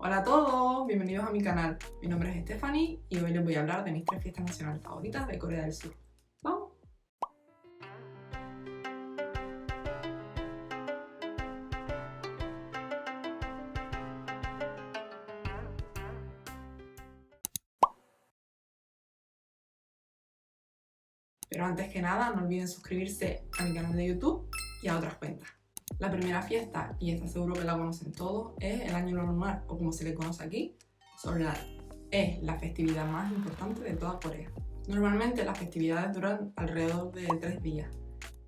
Hola a todos, bienvenidos a mi canal. Mi nombre es Stephanie y hoy les voy a hablar de mis 3 fiestas nacionales favoritas de Corea del Sur. ¡Vamos! Pero antes que nada, no olviden suscribirse a mi canal de YouTube y a otras cuentas. La primera fiesta, y esta seguro que la conocen todos, es el Año Nuevo Lunar, o como se le conoce aquí, Seollal. Es la festividad más importante de toda Corea. Normalmente las festividades duran alrededor de 3 días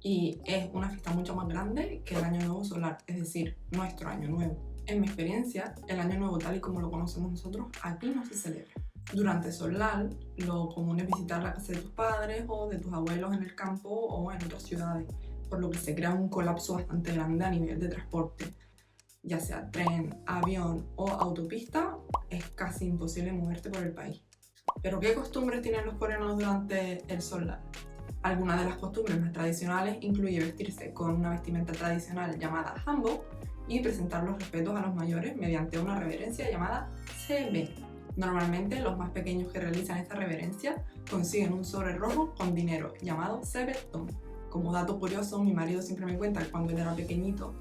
y es una fiesta mucho más grande que el Año Nuevo solar, es decir, nuestro Año Nuevo. En mi experiencia, el Año Nuevo tal y como lo conocemos nosotros, aquí no se celebra. Durante Seollal, lo común es visitar la casa de tus padres o de tus abuelos en el campo o en otras ciudades, por lo que se crea un colapso bastante grande a nivel de transporte. Ya sea tren, avión o autopista, es casi imposible moverte por el país. ¿Pero qué costumbres tienen los coreanos durante el Seollal? Algunas de las costumbres más tradicionales incluye vestirse con una vestimenta tradicional llamada hanbok y presentar los respetos a los mayores mediante una reverencia llamada sebae. Normalmente los más pequeños que realizan esta reverencia consiguen un sobre rojo con dinero llamado sebae-dong. Como dato curioso, mi marido siempre me cuenta que cuando él era pequeñito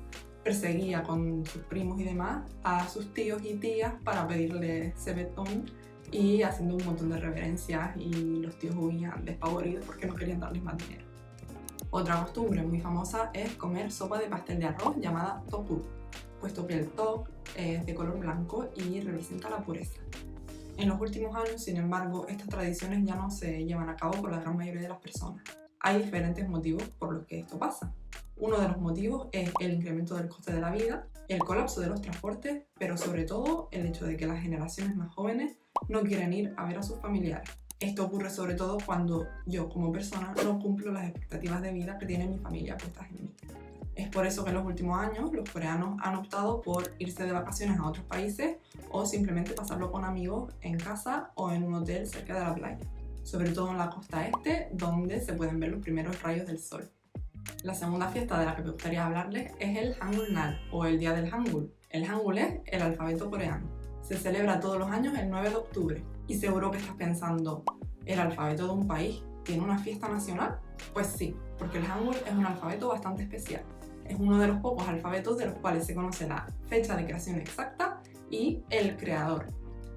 perseguía con sus primos y demás a sus tíos y tías para pedirle sebae-dong y haciendo un montón de reverencias y los tíos huían despavoridos porque no querían darles más dinero. Otra costumbre muy famosa es comer sopa de pastel de arroz llamada tteokguk, puesto que el tteok es de color blanco y representa la pureza. En los últimos años, sin embargo, estas tradiciones ya no se llevan a cabo por la gran mayoría de las personas. Hay diferentes motivos por los que esto pasa. Uno de los motivos es el incremento del coste de la vida, el colapso de los transportes, pero sobre todo el hecho de que las generaciones más jóvenes no quieren ir a ver a sus familiares. Esto ocurre sobre todo cuando yo, como persona, no cumplo las expectativas de vida que tiene mi familia puestas en mí. Es por eso que en los últimos años los coreanos han optado por irse de vacaciones a otros países o simplemente pasarlo con amigos en casa o en un hotel cerca de la playa, sobre todo en la costa este, donde se pueden ver los primeros rayos del sol. La segunda fiesta de la que me gustaría hablarles es el Hangul-Nal, o el Día del Hangul. El Hangul es el alfabeto coreano. Se celebra todos los años el 9 de octubre. Y seguro que estás pensando, ¿el alfabeto de un país tiene una fiesta nacional? Pues sí, porque el Hangul es un alfabeto bastante especial. Es uno de los pocos alfabetos de los cuales se conoce la fecha de creación exacta y el creador.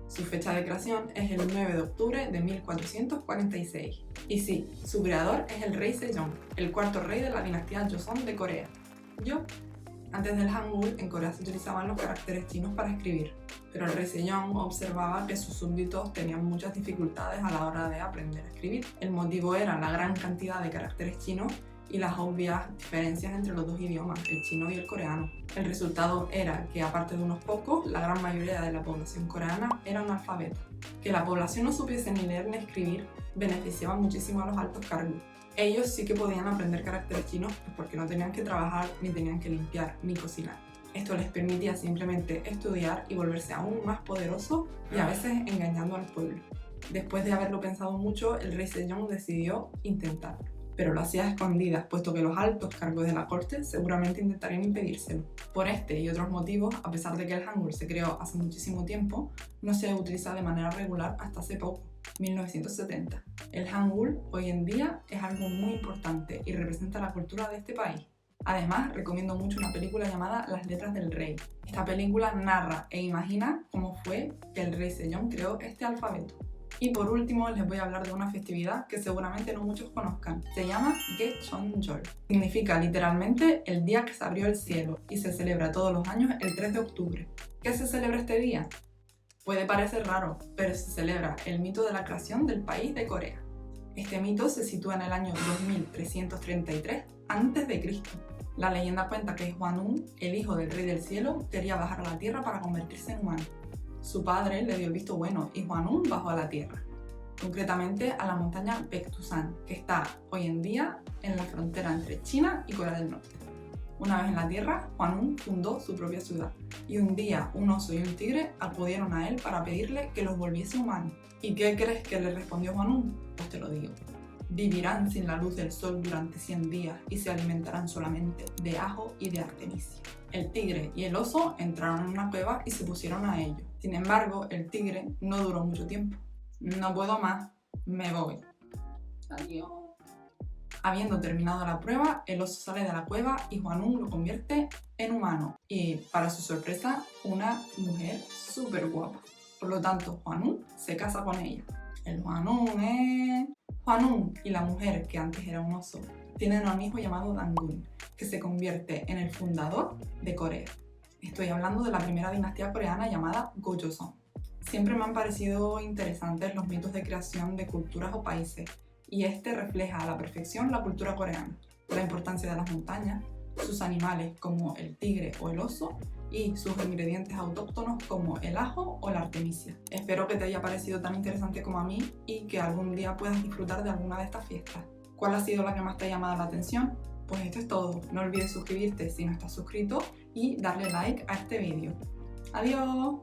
Su fecha de creación es el 9 de octubre de 1446. Y sí, su creador es el rey Sejong, el cuarto rey de la dinastía Joseon de Corea. Antes del Hangul, en Corea se utilizaban los caracteres chinos para escribir, pero el rey Sejong observaba que sus súbditos tenían muchas dificultades a la hora de aprender a escribir. El motivo era la gran cantidad de caracteres chinos y las obvias diferencias entre los dos idiomas, el chino y el coreano. El resultado era que, aparte de unos pocos, la gran mayoría de la población coreana era analfabeta. Que la población no supiese ni leer ni escribir beneficiaba muchísimo a los altos cargos. Ellos sí que podían aprender caracteres chinos porque no tenían que trabajar, ni tenían que limpiar, ni cocinar. Esto les permitía simplemente estudiar y volverse aún más poderosos y a veces engañando al pueblo. Después de haberlo pensado mucho, el rey Sejong decidió intentarlo, pero lo hacía a escondidas, puesto que los altos cargos de la corte seguramente intentarían impedírselo. Por este y otros motivos, a pesar de que el Hangul se creó hace muchísimo tiempo, no se utiliza de manera regular hasta hace poco, 1970. El Hangul hoy en día es algo muy importante y representa la cultura de este país. Además, recomiendo mucho una película llamada Las letras del rey. Esta película narra e imagina cómo fue que el rey Sejong creó este alfabeto. Y por último les voy a hablar de una festividad que seguramente no muchos conozcan. Se llama Gaechonjeol. Significa literalmente el día que se abrió el cielo y se celebra todos los años el 3 de octubre. ¿Qué se celebra este día? Puede parecer raro, pero se celebra el mito de la creación del país de Corea. Este mito se sitúa en el año 2333 a.C. La leyenda cuenta que Hwanung, el hijo del rey del cielo, quería bajar a la tierra para convertirse en humano. Su padre le dio el visto bueno y Hwanung bajó a la tierra, concretamente a la montaña Baekdusan, que está hoy en día en la frontera entre China y Corea del Norte. Una vez en la tierra, Hwanung fundó su propia ciudad y un día un oso y un tigre acudieron a él para pedirle que los volviese humanos. ¿Y qué crees que le respondió Hwanung? Pues te lo digo. Vivirán sin la luz del sol durante 100 días y se alimentarán solamente de ajo y de artemisia. El tigre y el oso entraron en una cueva y se pusieron a ello. Sin embargo, el tigre no duró mucho tiempo. No puedo más, me voy. Adiós. Habiendo terminado la prueba, el oso sale de la cueva y Hwanung lo convierte en humano. Y, para su sorpresa, una mujer súper guapa. Por lo tanto, Hwanung se casa con ella. El Hwanung y la mujer, que antes era un oso, tienen un hijo llamado Dangun, que se convierte en el fundador de Corea. Estoy hablando de la primera dinastía coreana llamada Gojoseon. Siempre me han parecido interesantes los mitos de creación de culturas o países, y este refleja a la perfección la cultura coreana, la importancia de las montañas, sus animales como el tigre o el oso, y sus ingredientes autóctonos como el ajo o la artemisia. Espero que te haya parecido tan interesante como a mí y que algún día puedas disfrutar de alguna de estas fiestas. ¿Cuál ha sido la que más te ha llamado la atención? Pues esto es todo. No olvides suscribirte si no estás suscrito y darle like a este vídeo. ¡Adiós!